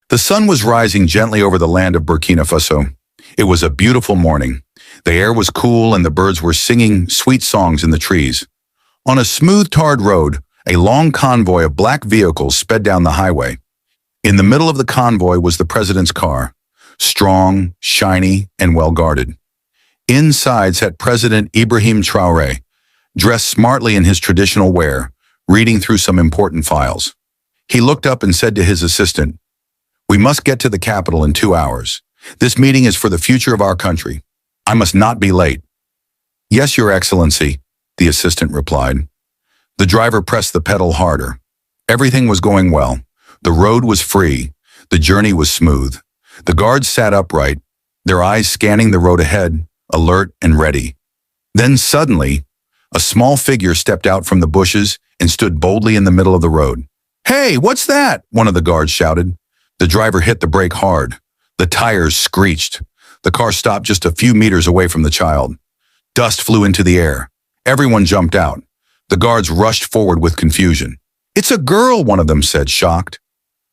The sun was rising gently over the land of Burkina Faso. It was a beautiful morning. The air was cool and the birds were singing sweet songs in the trees. On a smooth, tarred road, a long convoy of black vehicles sped down the highway. In the middle of the convoy was the president's car, strong, shiny, and well-guarded. Inside sat President Ibrahim Traoré, dressed smartly in his traditional wear, reading through some important files. He looked up and said to his assistant, "We must get to the capital in 2 hours. This meeting is for the future of our country. I must not be late." "Yes, Your Excellency," the assistant replied. The driver pressed the pedal harder. Everything was going well. The road was free. The journey was smooth. The guards sat upright, their eyes scanning the road ahead, alert and ready. Then suddenly, a small figure stepped out from the bushes and stood boldly in the middle of the road. "Hey, what's that?" one of the guards shouted. The driver hit the brake hard. The tires screeched. The car stopped just a few meters away from the child. Dust flew into the air. Everyone jumped out. The guards rushed forward with confusion. "It's a girl," one of them said, shocked.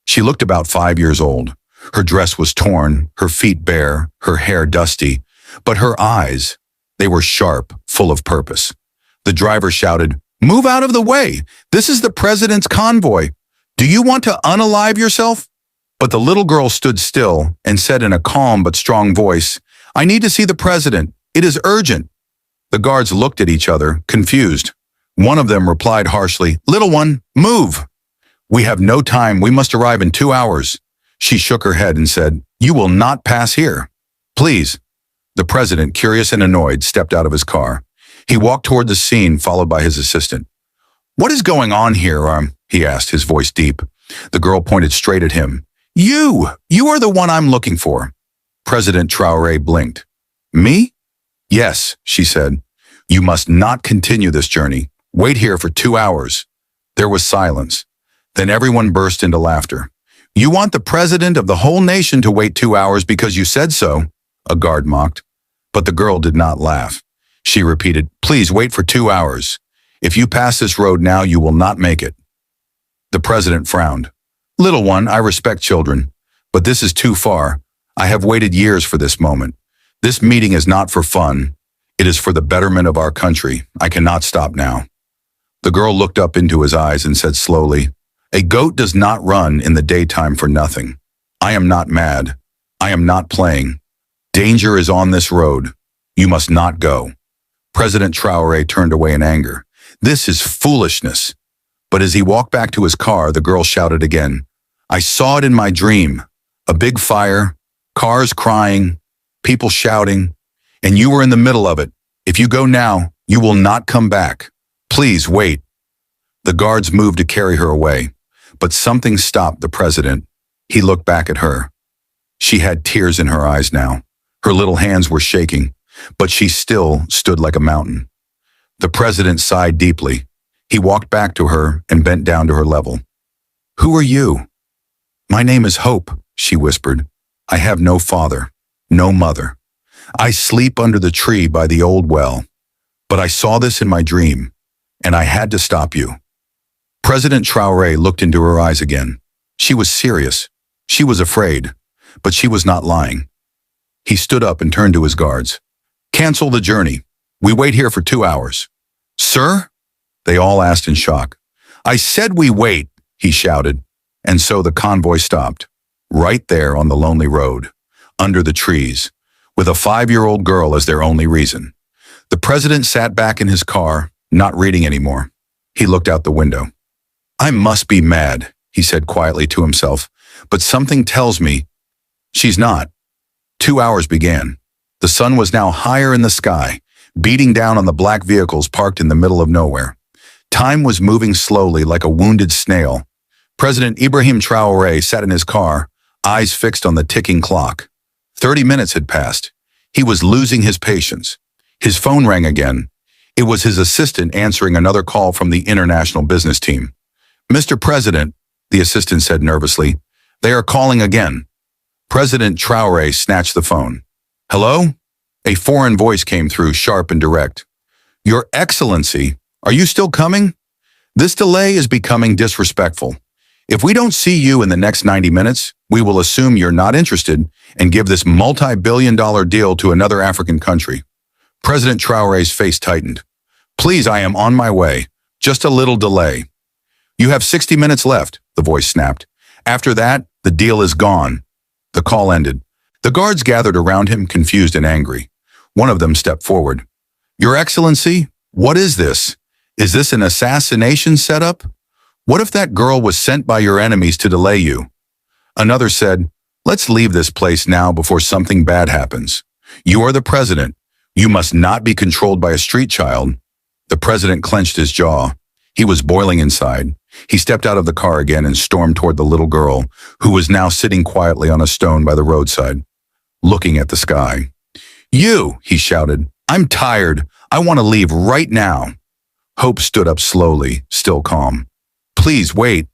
She looked about 5 years old. Her dress was torn, her feet bare, her hair dusty, but her eyes, they were sharp, full of purpose. The driver shouted, "Move out of the way! This is the president's convoy. Do you want to unalive yourself?" But the little girl stood still and said in a calm but strong voice, "I need to see the president. It is urgent." The guards looked at each other, confused. One of them replied harshly, "Little one, move! We have no time. We must arrive in 2 hours." She shook her head and said, "You will not pass here. Please." The president, curious and annoyed, stepped out of his car. He walked toward the scene, followed by his assistant. "What is going on here?" he asked, his voice deep. The girl pointed straight at him. You are the one I'm looking for." President Traoré blinked. "Me?" "Yes," she said. "You must not continue this journey. Wait here for 2 hours." There was silence. Then everyone burst into laughter. "You want the president of the whole nation to wait 2 hours because you said so," a guard mocked. But the girl did not laugh. She repeated, "Please wait for 2 hours. If you pass this road now, you will not make it." The president frowned. "Little one, I respect children, but this is too far. I have waited years for this moment. This meeting is not for fun. It is for the betterment of our country. I cannot stop now." The girl looked up into his eyes and said slowly, "A goat does not run in the daytime for nothing. I am not mad. I am not playing. Danger is on this road. You must not go." President Traoré turned away in anger. "This is foolishness." But as he walked back to his car, the girl shouted again, "I saw it in my dream. A big fire, cars crying, people shouting, and you were in the middle of it. If you go now, you will not come back. Please wait." The guards moved to carry her away, but something stopped the president. He looked back at her. She had tears in her eyes now. Her little hands were shaking, but she still stood like a mountain. The president sighed deeply. He walked back to her and bent down to her level. "Who are you?" "My name is Hope," she whispered. "I have no father, no mother. I sleep under the tree by the old well. But I saw this in my dream, and I had to stop you." President Traoré looked into her eyes again. She was serious. She was afraid, but she was not lying. He stood up and turned to his guards. "Cancel the journey. We wait here for 2 hours." "Sir?" they all asked in shock. "I said we wait," he shouted. And so the convoy stopped, right there on the lonely road, under the trees, with a 5-year-old girl as their only reason. The president sat back in his car, not reading anymore. He looked out the window. "I must be mad," he said quietly to himself, "but something tells me she's not." 2 hours began. The sun was now higher in the sky, beating down on the black vehicles parked in the middle of nowhere. Time was moving slowly like a wounded snail. President Ibrahim Traoré sat in his car, eyes fixed on the ticking clock. 30 minutes had passed. He was losing his patience. His phone rang again. It was his assistant answering another call from the international business team. "Mr. President," the assistant said nervously, "they are calling again." President Traoré snatched the phone. "Hello?" A foreign voice came through, sharp and direct. "Your Excellency, are you still coming? This delay is becoming disrespectful. If we don't see you in the next 90 minutes, we will assume you're not interested and give this multi-billion-dollar deal to another African country. President Traore's face tightened. Please, I am on my way. Just a little delay. You have 60 minutes left, the voice snapped. After that, the deal is gone. The call ended. The guards gathered around him, confused and angry. One of them stepped forward. Your Excellency, what is this? Is this an assassination setup? What if that girl was sent by your enemies to delay you? Another said, let's leave this place now before something bad happens. You are the president. You must not be controlled by a street child. The president clenched his jaw. He was boiling inside. He stepped out of the car again and stormed toward the little girl, who was now sitting quietly on a stone by the roadside, looking at the sky. You, he shouted. I'm tired. I want to leave right now. Hope stood up slowly, still calm. Please wait.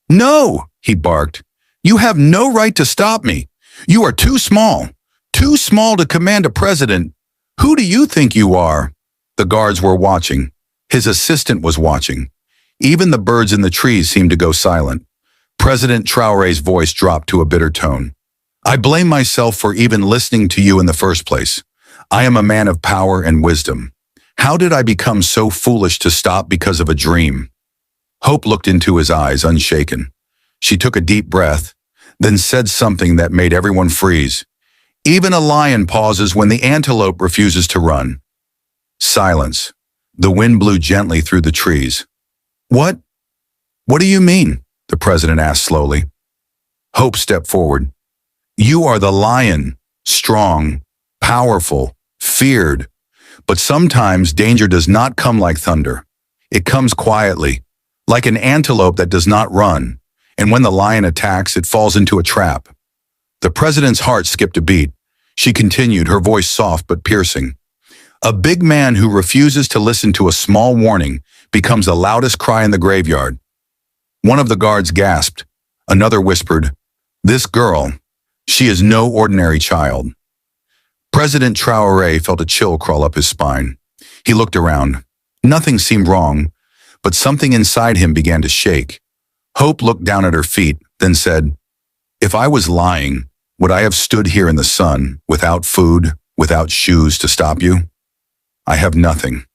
No, he barked. You have no right to stop me. You are too small to command a president. Who do you think you are? The guards were watching. His assistant was watching. Even the birds in the trees seemed to go silent. President Traore's voice dropped to a bitter tone. I blame myself for even listening to you in the first place. I am a man of power and wisdom. How did I become so foolish to stop because of a dream? Hope looked into his eyes, unshaken. She took a deep breath, then said something that made everyone freeze. Even a lion pauses when the antelope refuses to run. Silence. The wind blew gently through the trees. What? What do you mean? The president asked slowly. Hope stepped forward. You are the lion, strong, powerful, feared. But sometimes danger does not come like thunder. It comes quietly, like an antelope that does not run, and when the lion attacks, it falls into a trap. The president's heart skipped a beat. She continued, her voice soft but piercing. A big man who refuses to listen to a small warning becomes the loudest cry in the graveyard. One of the guards gasped. Another whispered, this girl, she is no ordinary child. President Traore felt a chill crawl up his spine. He looked around. Nothing seemed wrong, but something inside him began to shake. Hope looked down at her feet, then said, if I was lying, would I have stood here in the sun, without food, without shoes to stop you? I have nothing,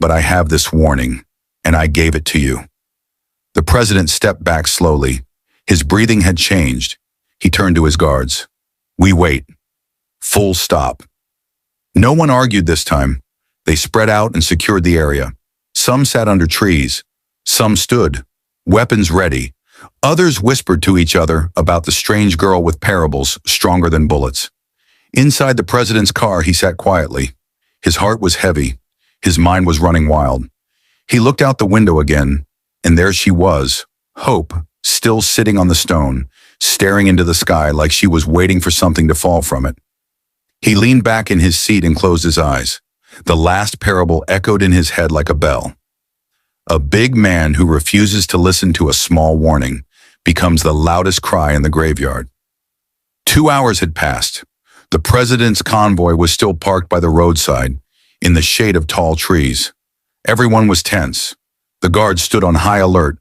but I have this warning, and I gave it to you. The president stepped back slowly. His breathing had changed. He turned to his guards. We wait. Full stop. No one argued this time. They spread out and secured the area. Some sat under trees. Some stood, weapons ready. Others whispered to each other about the strange girl with parables stronger than bullets. Inside the president's car, he sat quietly. His heart was heavy. His mind was running wild. He looked out the window again, and there she was, Hope, still sitting on the stone, staring into the sky like she was waiting for something to fall from it. He leaned back in his seat and closed his eyes. The last parable echoed in his head like a bell. A big man who refuses to listen to a small warning becomes the loudest cry in the graveyard. 2 hours had passed. The president's convoy was still parked by the roadside, in the shade of tall trees. Everyone was tense. The guards stood on high alert.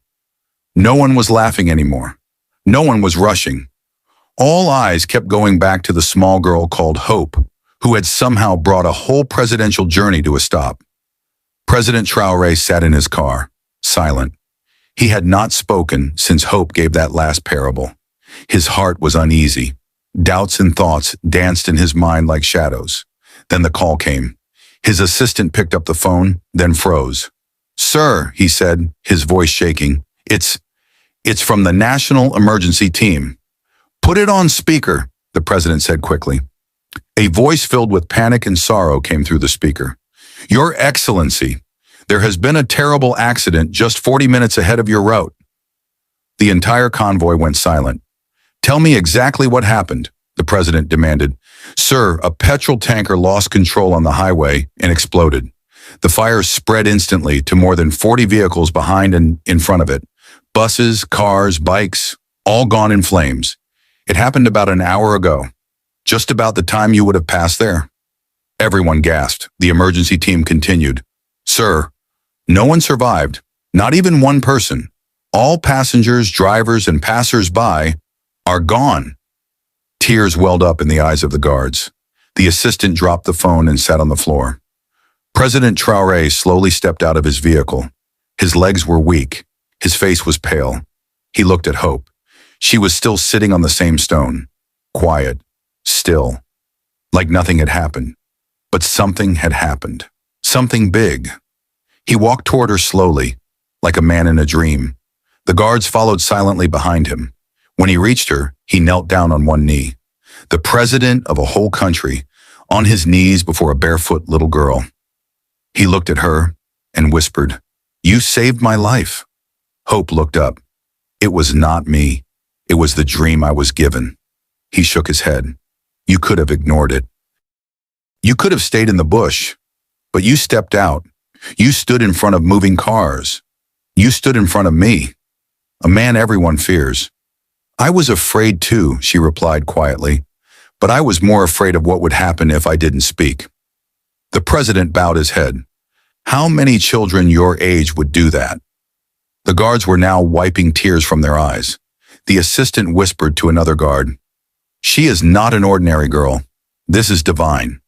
No one was laughing anymore. No one was rushing. All eyes kept going back to the small girl called Hope, who had somehow brought a whole presidential journey to a stop. President Traore sat in his car, silent. He had not spoken since Hope gave that last parable. His heart was uneasy. Doubts and thoughts danced in his mind like shadows. Then the call came. His assistant picked up the phone, then froze. Sir, he said, his voice shaking, it's from the National Emergency Team. Put it on speaker, the president said quickly. A voice filled with panic and sorrow came through the speaker. Your Excellency, there has been a terrible accident just 40 minutes ahead of your route. The entire convoy went silent. Tell me exactly what happened, the president demanded. Sir, a petrol tanker lost control on the highway and exploded. The fire spread instantly to more than 40 vehicles behind and in front of it. Buses, cars, bikes, all gone in flames. It happened about an hour ago, just about the time you would have passed there. Everyone gasped. The emergency team continued. Sir, no one survived, not even one person. All passengers, drivers, and passers-by are gone. Tears welled up in the eyes of the guards. The assistant dropped the phone and sat on the floor. President Traoré slowly stepped out of his vehicle. His legs were weak. His face was pale. He looked at Hope. She was still sitting on the same stone, quiet, still, like nothing had happened. But something had happened. Something big. He walked toward her slowly, like a man in a dream. The guards followed silently behind him. When he reached her, he knelt down on one knee. The president of a whole country, on his knees before a barefoot little girl. He looked at her and whispered, "You saved my life." Hope looked up. "It was not me. It was the dream I was given." He shook his head. "You could have ignored it. You could have stayed in the bush, but you stepped out. You stood in front of moving cars. You stood in front of me, a man everyone fears." "I was afraid too," she replied quietly, "but I was more afraid of what would happen if I didn't speak." The president bowed his head. "How many children your age would do that?" The guards were now wiping tears from their eyes. The assistant whispered to another guard, "She is not an ordinary girl. This is divine."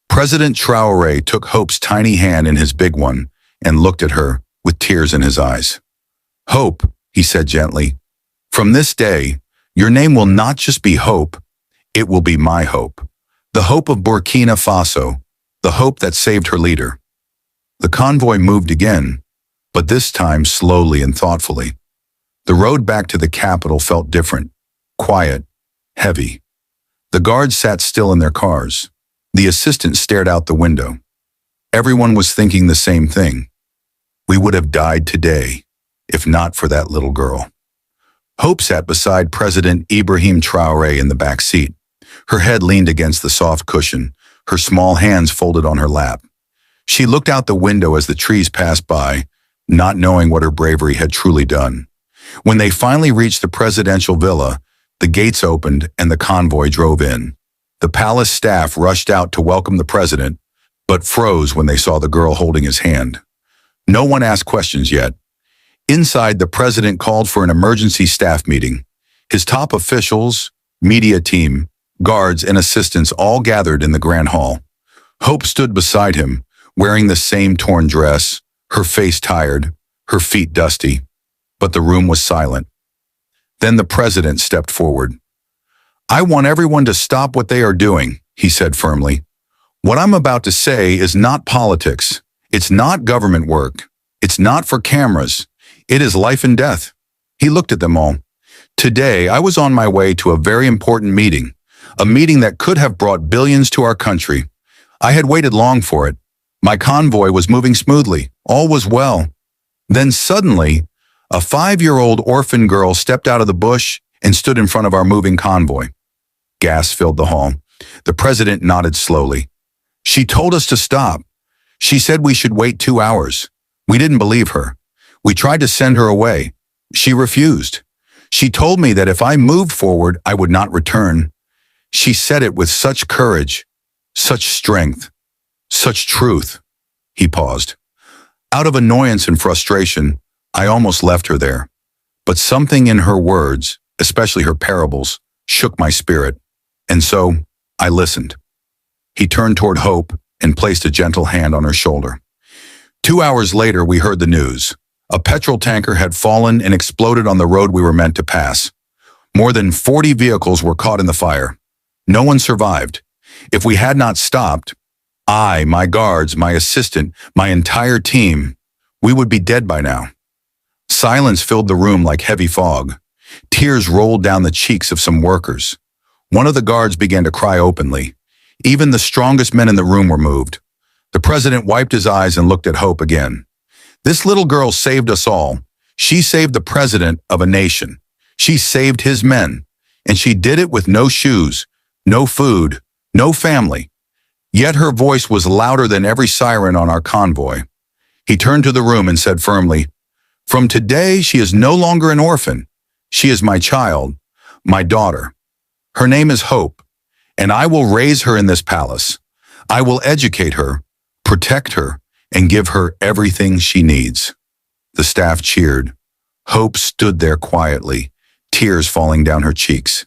President Traoré took Hope's tiny hand in his big one and looked at her with tears in his eyes. "Hope," he said gently, "from this day, your name will not just be Hope, it will be my hope. The hope of Burkina Faso, the hope that saved her leader." The convoy moved again, but this time slowly and thoughtfully. The road back to the capital felt different, quiet, heavy. The guards sat still in their cars. The assistant stared out the window. Everyone was thinking the same thing. We would have died today, if not for that little girl. Hope sat beside President Ibrahim Traoré in the back seat. Her head leaned against the soft cushion, her small hands folded on her lap. She looked out the window as the trees passed by, not knowing what her bravery had truly done. When they finally reached the presidential villa, the gates opened and the convoy drove in. The palace staff rushed out to welcome the president, but froze when they saw the girl holding his hand. No one asked questions yet. Inside, the president called for an emergency staff meeting. His top officials, media team, guards, and assistants all gathered in the grand hall. Hope stood beside him, wearing the same torn dress, her face tired, her feet dusty. But the room was silent. Then the president stepped forward. "I want everyone to stop what they are doing," he said firmly. "What I'm about to say is not politics. It's not government work. It's not for cameras. It is life and death." He looked at them all. "Today, I was on my way to a very important meeting, a meeting that could have brought billions to our country. I had waited long for it. My convoy was moving smoothly. All was well. Then suddenly, a 5-year-old orphan girl stepped out of the bush and stood in front of our moving convoy." Gas filled the hall. The president nodded slowly. "She told us to stop. She said we should wait 2 hours. We didn't believe her. We tried to send her away. She refused. She told me that if I moved forward, I would not return. She said it with such courage, such strength, such truth." He paused. Out of annoyance and frustration, I almost left her there. But something in her words, especially her parables, shook my spirit. And so, I listened. He turned toward Hope and placed a gentle hand on her shoulder. 2 hours later, we heard the news. A petrol tanker had fallen and exploded on the road we were meant to pass. More than 40 vehicles were caught in the fire. No one survived. If we had not stopped, I, my guards, my assistant, my entire team, we would be dead by now. Silence filled the room like heavy fog. Tears rolled down the cheeks of some workers. One of the guards began to cry openly. Even the strongest men in the room were moved. The president wiped his eyes and looked at Hope again. "This little girl saved us all. She saved the president of a nation. She saved his men. And she did it with no shoes, no food, no family. Yet her voice was louder than every siren on our convoy." He turned to the room and said firmly, "From today, she is no longer an orphan. She is my child, my daughter. Her name is Hope, and I will raise her in this palace. I will educate her, protect her, and give her everything she needs." The staff cheered. Hope stood there quietly, tears falling down her cheeks.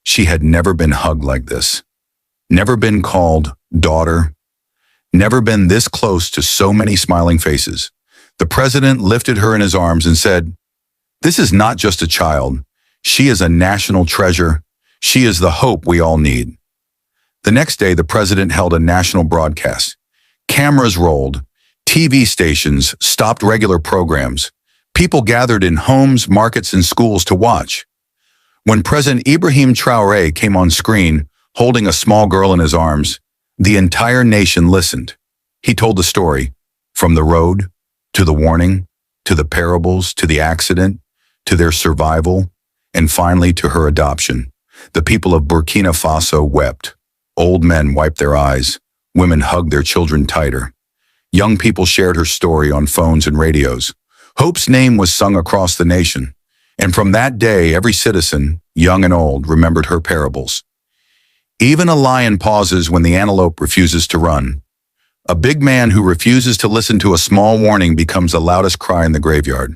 She had never been hugged like this, never been called daughter, never been this close to so many smiling faces. The president lifted her in his arms and said, "This is not just a child. She is a national treasure. She is the hope we all need." The next day, the president held a national broadcast. Cameras rolled. TV stations stopped regular programs. People gathered in homes, markets, and schools to watch. When President Ibrahim Traoré came on screen, holding a small girl in his arms, the entire nation listened. He told the story, from the road, to the warning, to the parables, to the accident, to their survival, and finally to her adoption. The people of Burkina Faso wept. Old men wiped their eyes. Women hugged their children tighter. Young people shared her story on phones and radios. Hope's name was sung across the nation. And from that day, every citizen, young and old, remembered her parables. Even a lion pauses when the antelope refuses to run. A big man who refuses to listen to a small warning becomes the loudest cry in the graveyard.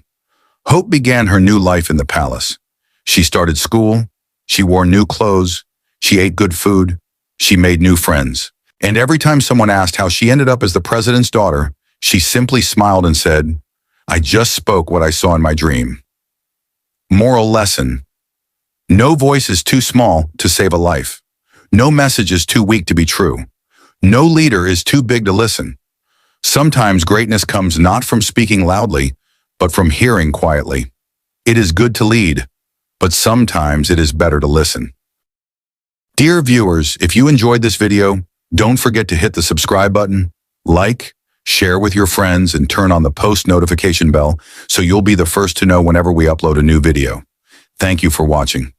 Hope began her new life in the palace. She started school. She wore new clothes. She ate good food. She made new friends. And every time someone asked how she ended up as the president's daughter, she simply smiled and said, "I just spoke what I saw in my dream." Moral lesson: no voice is too small to save a life. No message is too weak to be true. No leader is too big to listen. Sometimes greatness comes not from speaking loudly, but from hearing quietly. It is good to lead, but sometimes it is better to listen. Dear viewers, if you enjoyed this video, don't forget to hit the subscribe button, like, share with your friends, and turn on the post notification bell so you'll be the first to know whenever we upload a new video. Thank you for watching.